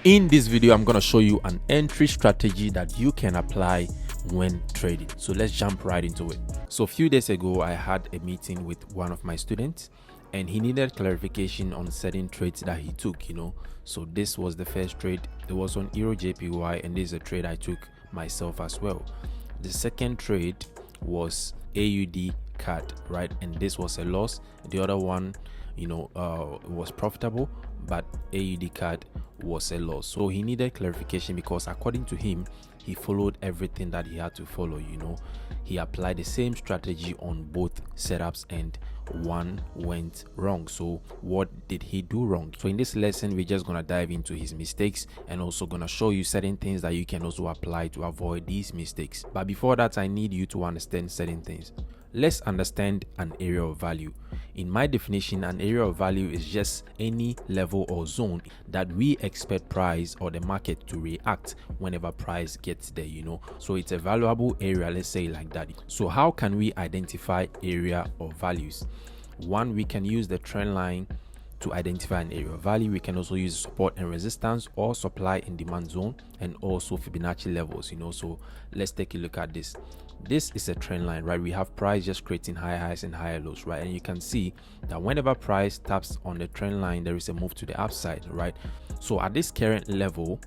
In this video, I'm going to show you an entry strategy that you can apply when trading. So let's jump right into it. So a few days ago, I had a meeting with one of my students and he needed clarification on certain trades that he took, So this was the first trade. It was on Euro JPY, and this is a trade I took myself as well. The second trade was AUD CAD, right? And this was a loss. The other one, was profitable, but AUD CAD was a loss. So he needed clarification because according to him, he followed everything that he had to follow. He applied the same strategy on both setups and one went wrong. So what did he do wrong? So in this lesson, we're just gonna dive into his mistakes and also gonna show you certain things that you can also apply to avoid these mistakes. But before that, I need you to understand certain things. Let's understand an area of value. In my definition, an area of value is just any level or zone that we expect price or the market to react whenever price gets there, So it's a valuable area, let's say like that. So how can we identify area of values? One, we can use the trend line to identify an area of value. We can also use support and resistance or supply and demand zone, and also Fibonacci levels, So let's take a look at this. This is a trend line, right? We have price just creating high highs and higher lows, right? And you can see that whenever price taps on the trend line, there is a move to the upside, right? So at this current level,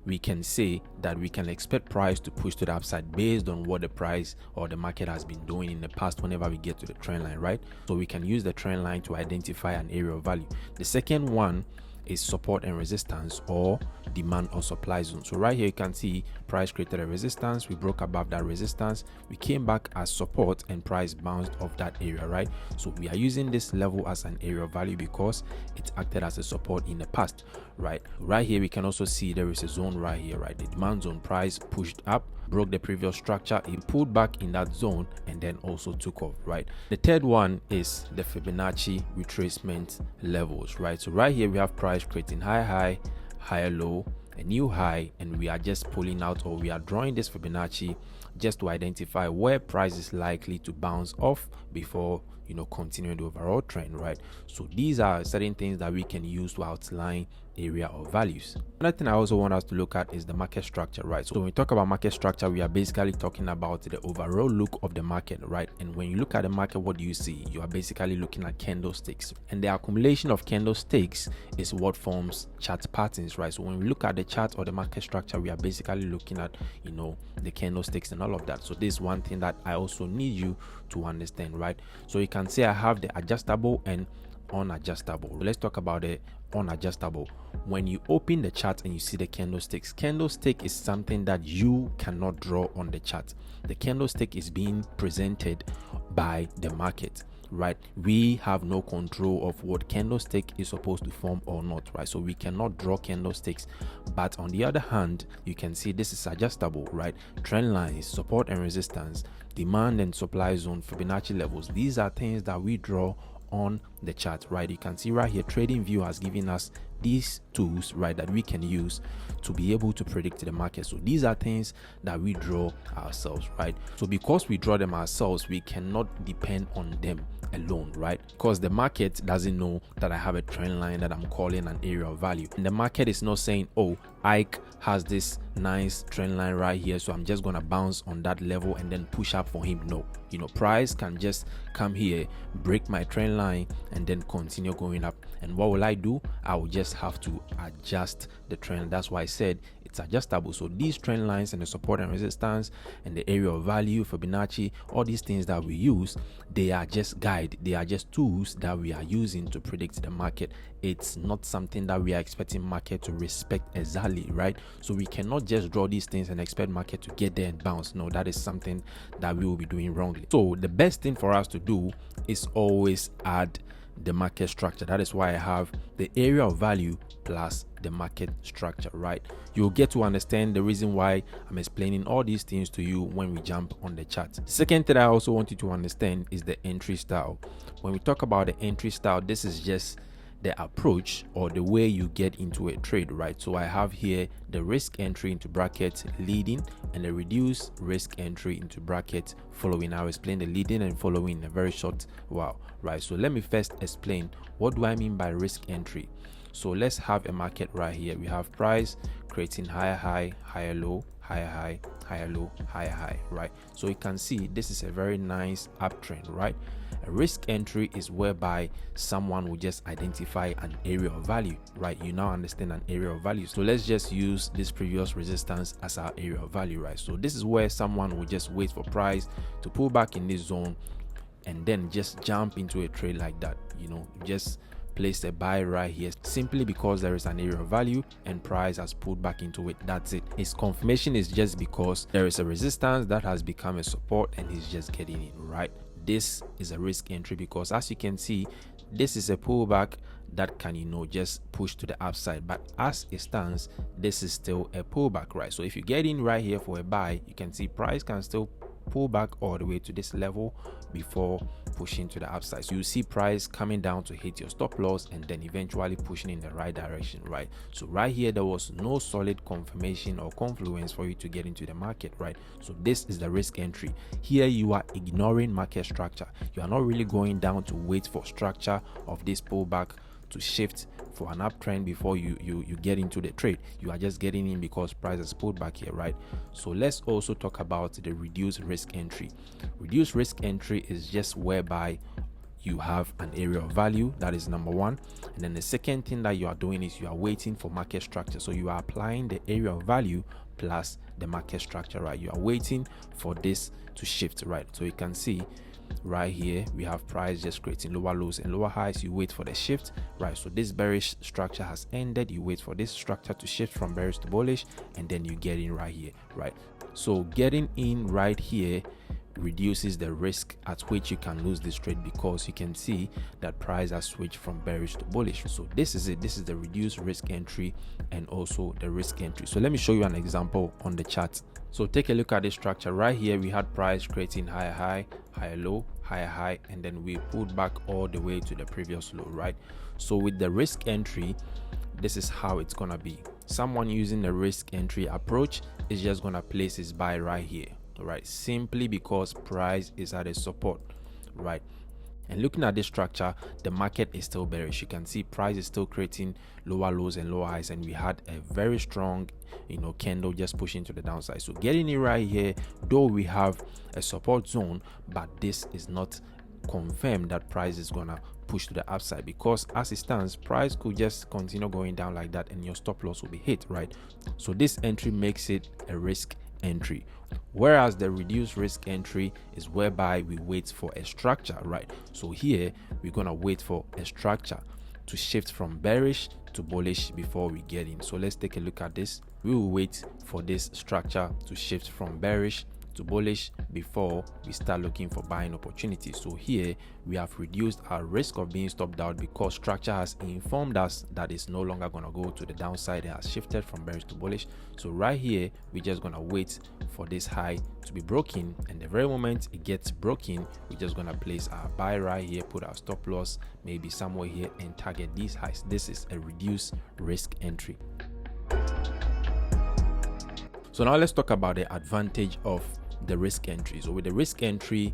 we can say that we can expect price to push to the upside based on what the price or the market has been doing in the past whenever we get to the trend line, right? So we can use the trend line to identify an area of value. The second one is support and resistance, or demand or supply zone. So right here you can see price created a resistance, we broke above that resistance, we came back as support, and price bounced off that area, right? So we are using this level as an area of value because it acted as a support in the past, right? Right here we can also see there is a zone right here, right? The demand zone, price pushed up, broke the previous structure, it pulled back in that zone, and then also took off, right? The third one is the Fibonacci retracement levels, right? So right here we have price creating higher low, a new high, and we are just pulling out, or we are drawing this Fibonacci just to identify where price is likely to bounce off before continuing the overall trend, right? So these are certain things that we can use to outline area of values. Another thing I also want us to look at is the market structure, right? So when we talk about market structure, we are basically talking about the overall look of the market, right? And when you look at the market, what do you see? You are basically looking at candlesticks, and the accumulation of candlesticks is what forms chart patterns, right? So when we look at the chart or the market structure, we are basically looking at the candlesticks and all of that. So this is one thing that I also need you to understand, right? So you can say I have the adjustable and unadjustable. Let's talk about the unadjustable. When you open the chart and you see the candlesticks, candlestick is something that you cannot draw on the chart. The candlestick is being presented by the market, right? We have no control of what candlestick is supposed to form or not, right? So we cannot draw candlesticks. But on the other hand, you can see this is adjustable, right? Trend lines, support and resistance, demand and supply zone, Fibonacci levels. These are things that we draw on the chart, right? You can see right here TradingView has given us these tools, right, that we can use to be able to predict the market. So these are things that we draw ourselves, right? So because we draw them ourselves, we cannot depend on them alone, right? Because the market doesn't know that I have a trend line that I'm calling an area of value, and the market is not saying, oh, Ike has this nice trend line right here, so I'm just gonna bounce on that level and then push up for him. No, price can just come here, break my trend line, and then continue going up. And what will I do? I will just have to adjust the trend. That's why I said it's adjustable. So these trend lines and the support and resistance and the area of value, Fibonacci, all these things that we use, they are just guide, they are just tools that we are using to predict the market. It's not something that we are expecting market to respect exactly, right? So we cannot just draw these things and expect market to get there and bounce. No, that is something that we will be doing wrongly. So the best thing for us to do is always add the market structure. That is why I have the area of value plus the market structure, right? You'll get to understand the reason why I'm explaining all these things to you when we jump on the chart. Second thing I also want you to understand is the entry style. When we talk about the entry style, this is just the approach or the way you get into a trade, right? So I have here the risk entry into bracket leading and the reduced risk entry into bracket following. I'll explain the leading and following in a very short while, right? So let me first explain what do I mean by risk entry. So let's have a market right here. We have price creating higher high, higher low, higher high, higher low, higher high, right? So you can see this is a very nice uptrend, right? A risk entry is whereby someone will just identify an area of value, right? You now understand an area of value. So let's just use this previous resistance as our area of value, right? So this is where someone will just wait for price to pull back in this zone and then just jump into a trade like that. Just place a buy right here simply because there is an area of value and price has pulled back into it. That's it. Its confirmation is just because there is a resistance that has become a support and he's just getting in, right? This is a risk entry because, as you can see, this is a pullback that can just push to the upside, but as it stands, this is still a pullback, right? So if you get in right here for a buy, you can see price can still pull back all the way to this level before pushing to the upside. So you see price coming down to hit your stop loss and then eventually pushing in the right direction, right? So right here there was no solid confirmation or confluence for you to get into the market, right? So this is the risk entry. Here you are ignoring market structure. You are not really going down to wait for structure of this pullback to shift for an uptrend before you get into the trade. You are just getting in because price has pulled back here, right? So let's also talk about the reduced risk entry. Reduced risk entry is just whereby you have an area of value. That is number one. And then the second thing that you are doing is you are waiting for market structure. So you are applying the area of value plus the market structure, right? You are waiting for this to shift, right? So you can see right here we have price just creating lower lows and lower highs. You wait for the shift, right? So this bearish structure has ended. You wait for this structure to shift from bearish to bullish, and then you get in right here, right? So getting in right here reduces the risk at which you can lose this trade because you can see that price has switched from bearish to bullish. So this is it. This is the reduced risk entry and also the risk entry. So let me show you an example on the chart. So take a look at this structure right here. We had price creating higher high, higher low, higher high, and then we pulled back all the way to the previous low, right? So with the risk entry, this is how it's gonna be. Someone using the risk entry approach is just gonna place his buy right here, right? Simply because price is at a support, right? And looking at this structure, the market is still bearish. You can see price is still creating lower lows and lower highs, and we had a very strong candle just pushing to the downside. So getting it right here, though we have a support zone, but this is not confirmed that price is gonna push to the upside because as it stands, price could just continue going down like that and your stop loss will be hit, right? So this entry makes it a risk entry, whereas the reduced risk entry is whereby we wait for a structure, right? So here we're gonna wait for a structure to shift from bearish to bullish before we get in. So let's take a look at this. We will wait for this structure to shift from bearish to bullish before we start looking for buying opportunities. So here we have reduced our risk of being stopped out because structure has informed us that it's no longer going to go to the downside. It has shifted from bearish to bullish. So right here we're just going to wait for this high to be broken, and the very moment it gets broken, we're just going to place our buy right here, put our stop loss maybe somewhere here and target these highs. This is a reduced risk entry. So now let's talk about the advantage of the risk entry. So with the risk entry,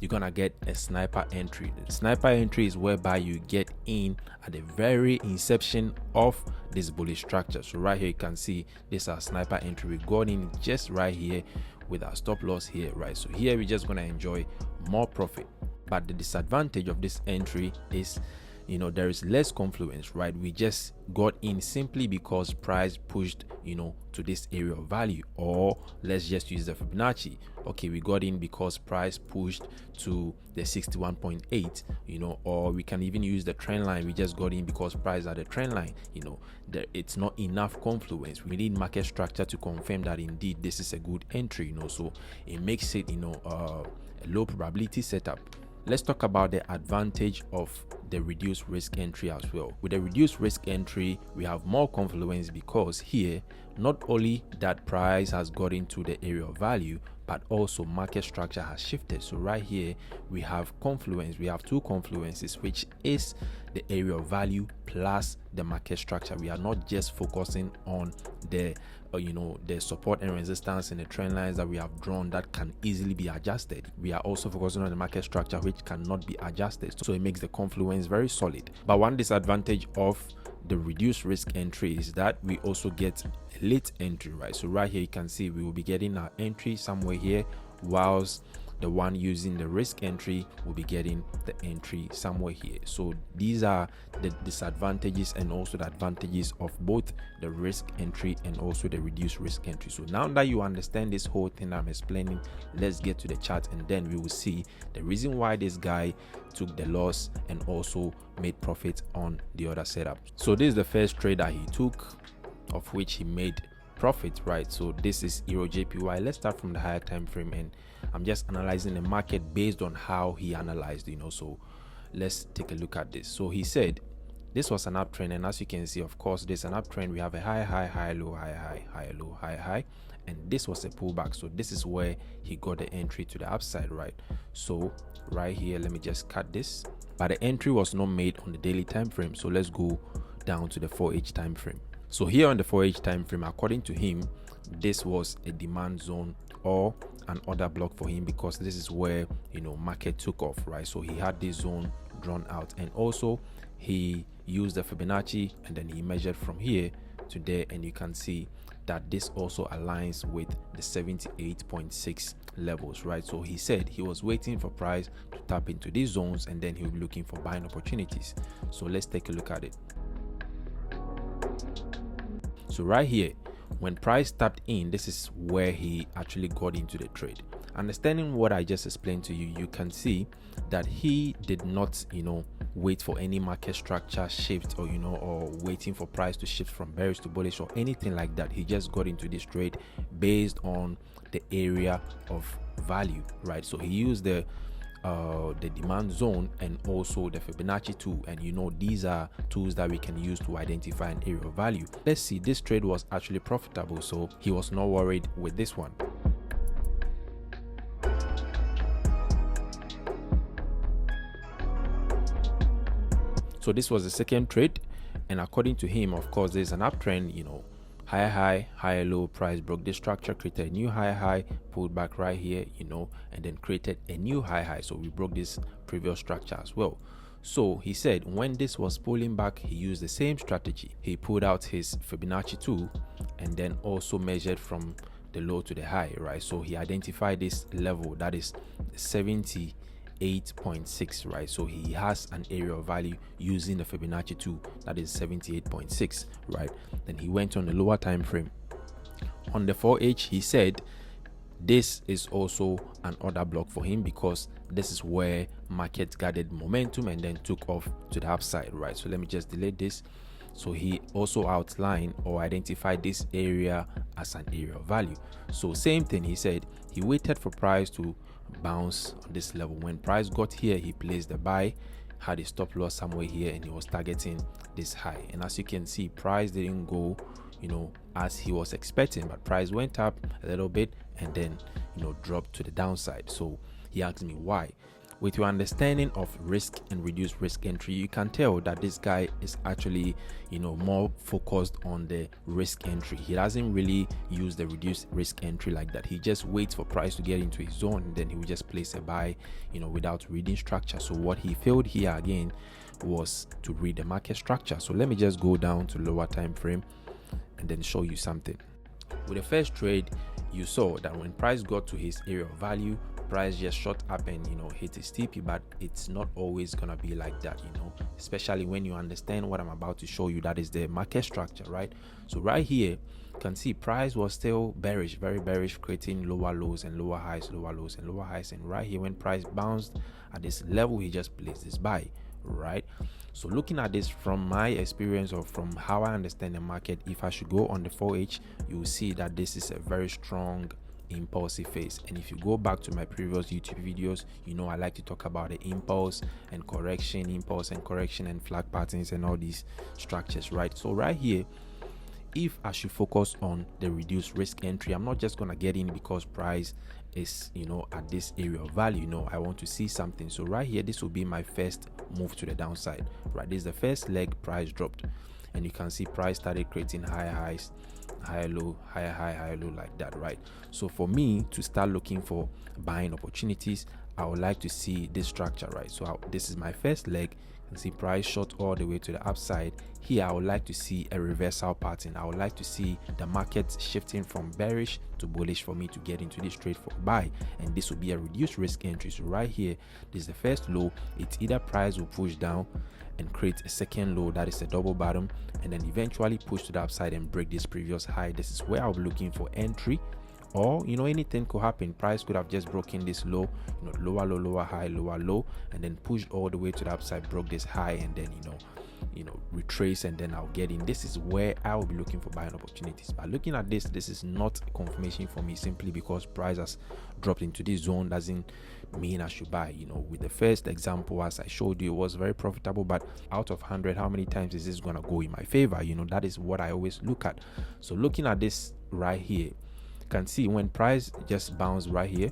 you're gonna get a sniper entry. The sniper entry is whereby you get in at the very inception of this bullish structure. So right here you can see this is our sniper entry. We got in just right here with our stop loss here, right? So here we're just gonna enjoy more profit. But the disadvantage of this entry is there is less confluence, right? We just got in simply because price pushed to this area of value, or let's just use the Fibonacci. Okay, we got in because price pushed to the 61.8, or we can even use the trend line. We just got in because price at the trend line. It's not enough confluence. We need market structure to confirm that indeed this is a good entry, so it makes it a low probability setup. Let's talk about the advantage of the reduced risk entry as well. With the reduced risk entry, we have more confluence because here, not only that price has got into the area of value, but also market structure has shifted. So right here, we have confluence. We have two confluences, which is the area of value plus the market structure. We are not just focusing on the the support and resistance and the trend lines that we have drawn that can easily be adjusted. We are also focusing on the market structure, which cannot be adjusted, so it makes the confluence very solid. But one disadvantage of the reduced risk entry is that we also get a late entry, right? So right here you can see we will be getting our entry somewhere here, whilst the one using the risk entry will be getting the entry somewhere here. So these are the disadvantages and also the advantages of both the risk entry and also the reduced risk entry. So now that you understand this whole thing I'm explaining, let's get to the chart and then we will see the reason why this guy took the loss and also made profit on the other setup. So this is the first trade that he took, of which he made profit, right? So this is Euro JPY. Let's start from the higher time frame, and I'm just analyzing the market based on how he analyzed, so let's take a look at this. So he said this was an uptrend, and as you can see, of course, there's an uptrend. We have a high, high, high, low, high, high, high, low, high, high, and this was a pullback. So this is where he got the entry to the upside, right? So right here, let me just cut this, but the entry was not made on the daily time frame. So let's go down to the 4H time frame. So here on the 4H time frame, according to him, this was a demand zone or an order block for him, because this is where market took off, right? So he had this zone drawn out, and also he used the Fibonacci, and then he measured from here to there, and you can see that this also aligns with the 78.6 levels, right? So he said he was waiting for price to tap into these zones, and then he'll be looking for buying opportunities. So let's take a look at it. So right here, when price tapped in, this is where he actually got into the trade. Understanding what I just explained to you, you can see that he did not wait for any market structure shift, or or waiting for price to shift from bearish to bullish or anything like that. He just got into this trade based on the area of value, right? So he used the demand zone and also the Fibonacci tool, and these are tools that we can use to identify an area of value. Let's see, this trade was actually profitable, so he was not worried with this one. So this was the second trade, and according to him, of course, there's an uptrend, higher high, higher low, price broke this structure, created a new higher high, pulled back right here, and then created a new high high. So we broke this previous structure as well. So he said when this was pulling back, he used the same strategy. He pulled out his Fibonacci tool and then also measured from the low to the high, right? So he identified this level, that is 78.6, right? So he has an area of value using the Fibonacci tool, that is 78.6, right? Then he went on the lower time frame. On the 4H, he said this is also an order block for him, because this is where market gathered momentum and then took off to the upside, right? So let me just delete this. So he also outlined or identified this area as an area of value. So same thing, he said he waited for price to bounce on this level. When price got here, he placed the buy, had a stop loss somewhere here, and he was targeting this high. And as you can see, price didn't go as he was expecting, but price went up a little bit and then dropped to the downside. So he asked me why. With your understanding of risk and reduced risk entry, you can tell that this guy is actually more focused on the risk entry. He doesn't really use the reduced risk entry like that. He just waits for price to get into his zone, and then he will just place a buy without reading structure. So what he failed here again was to read the market structure. So let me just go down to lower time frame and then show you something. With the first trade, you saw that when price got to his area of value, price just shot up and hit his TP, but it's not always gonna be like that, especially when you understand what I'm about to show you, that is the market structure, right? So right here you can see price was still bearish, very bearish, creating lower lows and lower highs, lower lows and lower highs, and right here when price bounced at this level, he just placed this buy, right? So looking at this from my experience or from how I understand the market, if I should go on the 4H, you will see that this is a very strong impulsive phase. And if you go back to my previous YouTube videos, I like to talk about the impulse and correction and flag patterns and all these structures, right? So right here, if I should focus on the reduced risk entry, I'm not just gonna get in because price is, you know, at this area of value. No, I want to see something. So right here, this will be my first move to the downside. Right, this is the first leg. Price dropped, and you can see price started creating higher highs, higher low, higher high, higher low, like that. Right, so for me to start looking for buying opportunities, I would like to see this structure. Right, so this is my first leg. You can see price shot all the way to the upside. Here I would like to see a reversal pattern. I would like to see the market shifting from bearish to bullish for me to get into this trade for buy, and this will be a reduced risk entry. So right here, this is the first low. It's either price will push down and create a second low, that is a double bottom, and then eventually push to the upside and break this previous high. This is where I'll be looking for entry. Or, you know, anything could happen. Price could have just broken this low, you know, lower low, lower high, lower low, and then pushed all the way to the upside, broke this high, and then you know, retrace, and then I'll get in. This is where I will be looking for buying opportunities. But looking at this is not confirmation for me. Simply because price has dropped into this zone doesn't mean I should buy. You know, with the first example, as I showed you, it was very profitable, but out of 100, how many times is this gonna go in my favor? You know, that is what I always look at. So looking at this right here, you can see when price just bounced right here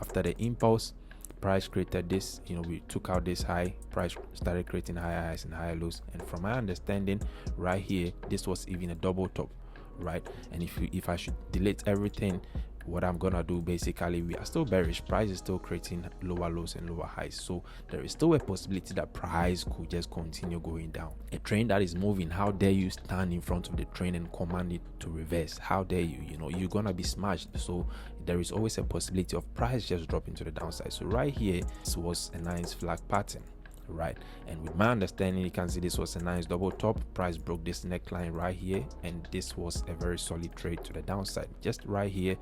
after the impulse, price created this, you know, we took out this high, price started creating higher highs and higher lows, and from my understanding right here, this was even a double top, right? And if I should delete everything, what I'm gonna do, basically, we are still bearish. Price is still creating lower lows and lower highs, so there is still a possibility that price could just continue going down. A train that is moving, how dare you stand in front of the train and command it to reverse? How dare you? You know, you're gonna be smashed. So there is always a possibility of price just dropping to the downside. So right here, this was a nice flag pattern, right? And with my understanding, you can see this was a nice double top. Price broke this neckline right here, and this was a very solid trade to the downside. Just right here,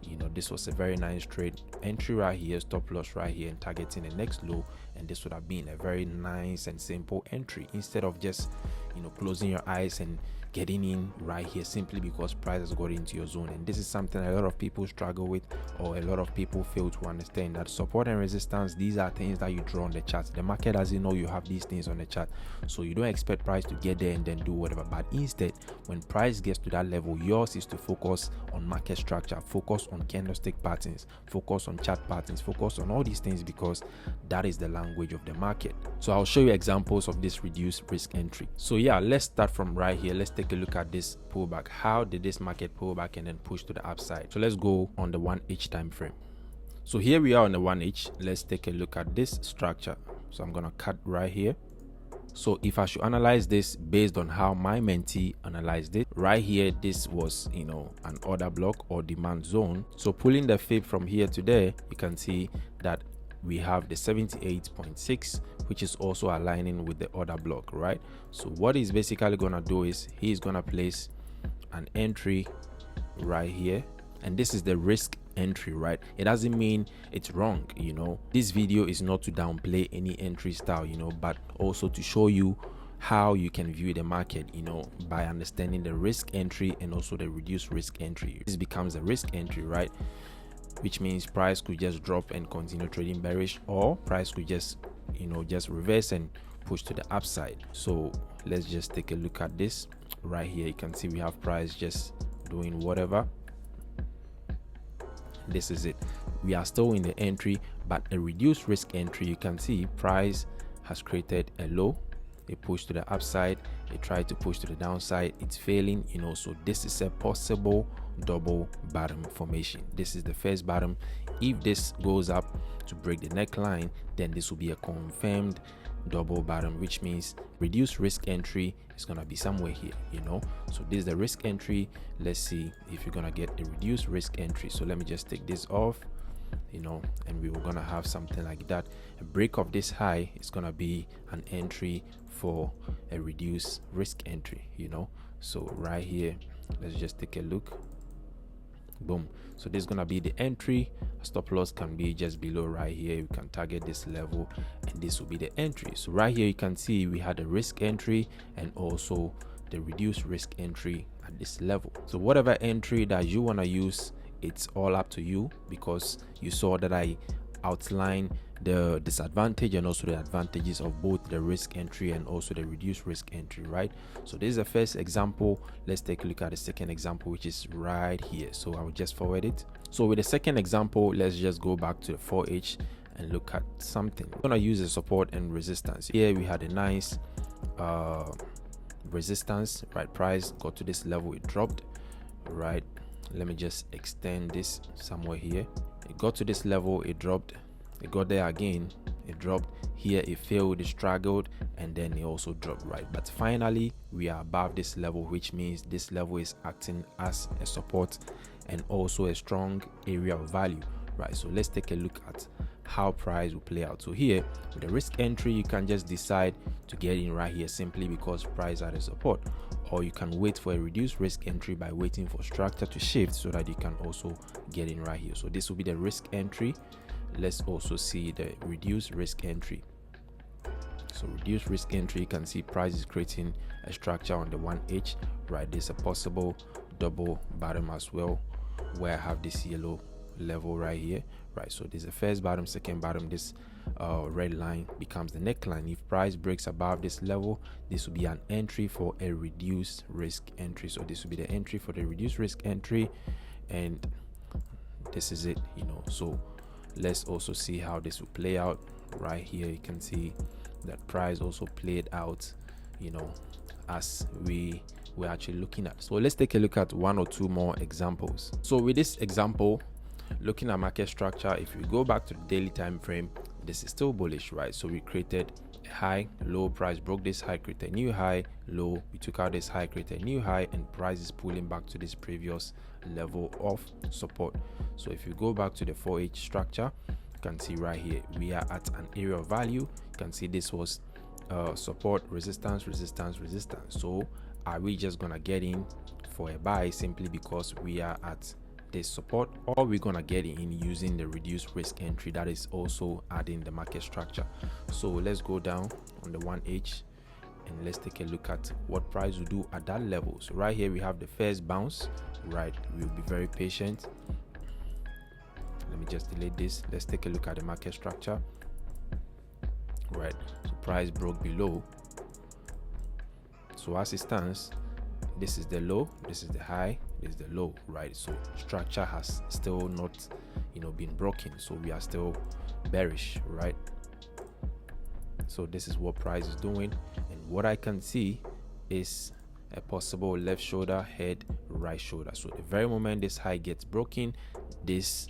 you know, this was a very nice trade. Entry right here, stop loss right here, and targeting the next low, and this would have been a very nice and simple entry, instead of just, you know, closing your eyes and getting in right here simply because price has got into your zone. And this is something a lot of people struggle with, or a lot of people fail to understand, that support and resistance, these are things that you draw on the chart. The market doesn't know you have these things on the chart, so you don't expect price to get there and then do whatever. But instead, when price gets to that level, yours is to focus on market structure, focus on candlestick patterns, focus on chart patterns, focus on all these things, because that is the language of the market. So I'll show you examples of this reduced risk entry. So yeah, let's start from right here. Let's take a look at this pullback. How did this market pull back and then push to the upside? So let's go on the 1H time frame. So here we are on the 1H. Let's take a look at this structure. So I'm gonna cut right here. So if I should analyze this based on how my mentee analyzed it, right here, this was, you know, an order block or demand zone. So pulling the fib from here to there, you can see that we have the 78.6, which is also aligning with the order block, right? So what he's basically gonna do is he's gonna place an entry right here, and this is the risk entry, right? It doesn't mean it's wrong, you know. This video is not to downplay any entry style, you know, but also to show you how you can view the market, you know, by understanding the risk entry and also the reduced risk entry. This becomes a risk entry, right? Which means price could just drop and continue trading bearish, or price could just, you know, just reverse and push to the upside. So let's just take a look at this right here. You can see we have price just doing whatever. This is it. We are still in the entry, but a reduced risk entry. You can see price has created a low, it pushed to the upside, it tried to push to the downside, it's failing, you know. So this is a possible double bottom formation. This is the first bottom. If this goes up to break the neckline, then this will be a confirmed double bottom, which means reduced risk entry is gonna be somewhere here, you know. So this is the risk entry. Let's see if you're gonna get a reduced risk entry. So let me just take this off, you know, and we were gonna have something like that. A break of this high is gonna be an entry for a reduced risk entry, you know. So right here, let's just take a look. Boom. So this is gonna be the entry. Stop loss can be just below right here. You can target this level, and this will be the entry. So right here you can see we had a risk entry and also the reduced risk entry at this level. So whatever entry that you want to use, it's all up to you, because you saw that I outlined the disadvantage and also the advantages of both the risk entry and also the reduced risk entry, right? So this is the first example. Let's take a look at the second example, which is right here. So I will just forward it. So with the second example, let's just go back to the 4H and look at something. We're gonna use the support and resistance. Here we had a nice resistance, right? Price got to this level, it dropped, right? Let me just extend this somewhere here. It got to this level, it dropped, it got there again, it dropped. Here it failed, it struggled, and then it also dropped, right? But finally we are above this level, which means this level is acting as a support and also a strong area of value, right? So let's take a look at how price will play out. So here with the risk entry, you can just decide to get in right here simply because price at a support, or you can wait for a reduced risk entry by waiting for structure to shift so that you can also get in right here. So this will be the risk entry. Let's also see the reduced risk entry. So reduced risk entry, you can see price is creating a structure on the 1H, right? There's a possible double bottom as well, where I have this yellow level right here, right? So there's a first bottom, second bottom. This red line becomes the neckline. If price breaks above this level, this will be an entry for a reduced risk entry. So this will be the entry for the reduced risk entry, and this is it, you know. So let's also see how this will play out. Right here you can see that price also played out, you know, as we're actually looking at. So let's take a look at one or two more examples. So with this example, looking at market structure, if we go back to the daily time frame, this is still bullish, right? So we created a high, low, price broke this high, created a new high, low, we took out this high, created a new high, and price is pulling back to this previous level of support. So if you go back to the 4H structure, you can see right here we are at an area of value. You can see this was support, resistance, resistance, resistance. So are we just gonna get in for a buy simply because we are at this support, or we're gonna get in using the reduced risk entry that is also adding the market structure? So let's go down on the 1H and let's take a look at what price will do at that level. So right here we have the first bounce, right? We'll be very patient. Let me just delete this. Let's take a look at the market structure, right? So price broke below. So as it stands, this is the low, this is the high, this is the low, right? So structure has still not, you know, been broken, so we are still bearish, right? So this is what price is doing, and what I can see is a possible left shoulder, head, right shoulder. So the very moment this high gets broken, this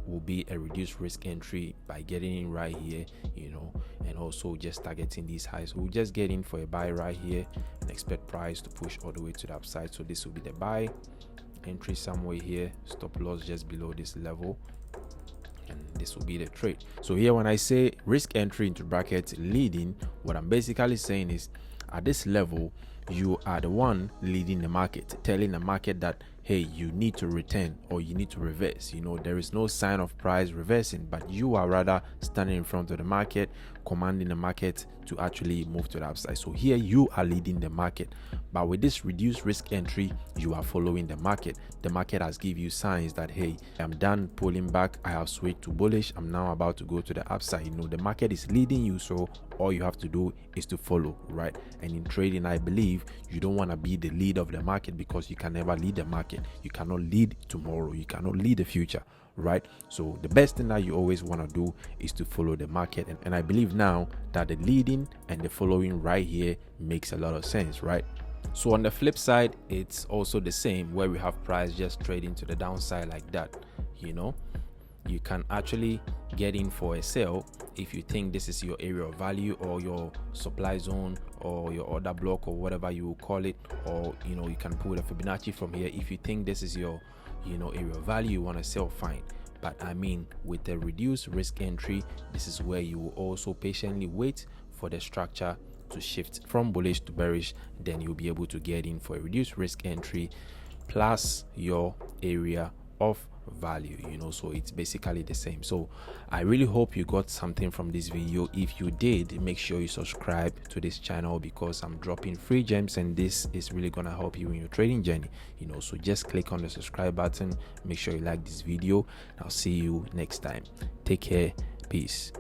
will be a reduced risk entry by getting in right here, you know, and also just targeting these highs. We'll just get in for a buy right here and expect price to push all the way to the upside. So this will be the buy entry somewhere here, stop loss just below this level, and this will be the trade. So here when I say risk entry into brackets leading, what I'm basically saying is at this level you are the one leading the market, telling the market that hey, you need to return or you need to reverse. You know, there is no sign of price reversing, but you are rather standing in front of the market, commanding the market to actually move to the upside. So here you are leading the market, but with this reduced risk entry, you are following the market. The market has given you signs that hey, I'm done pulling back, I have switched to bullish, I'm now about to go to the upside. You know, the market is leading you, so all you have to do is to follow, right? And in trading, I believe you don't want to be the lead of the market, because you can never lead the market. You cannot lead tomorrow, you cannot lead the future, right? So the best thing that you always want to do is to follow the market, and I believe now that the leading and the following right here makes a lot of sense, right? So on the flip side, it's also the same, where we have price just trading to the downside like that. You know, you can actually get in for a sell if you think this is your area of value or your supply zone or your order block or whatever you will call it, or you know, you can pull a Fibonacci from here. If you think this is your, you know, area of value, you want to sell, fine. But I mean, with the reduced risk entry, this is where you will also patiently wait for the structure to shift from bullish to bearish. Then you'll be able to get in for a reduced risk entry plus your area of value, you know. So it's basically the same. So I really hope you got something from this video. If you did, make sure you subscribe to this channel, because I'm dropping free gems and this is really gonna help you in your trading journey, you know. So just click on the subscribe button, make sure you like this video. I'll see you next time. Take care, peace.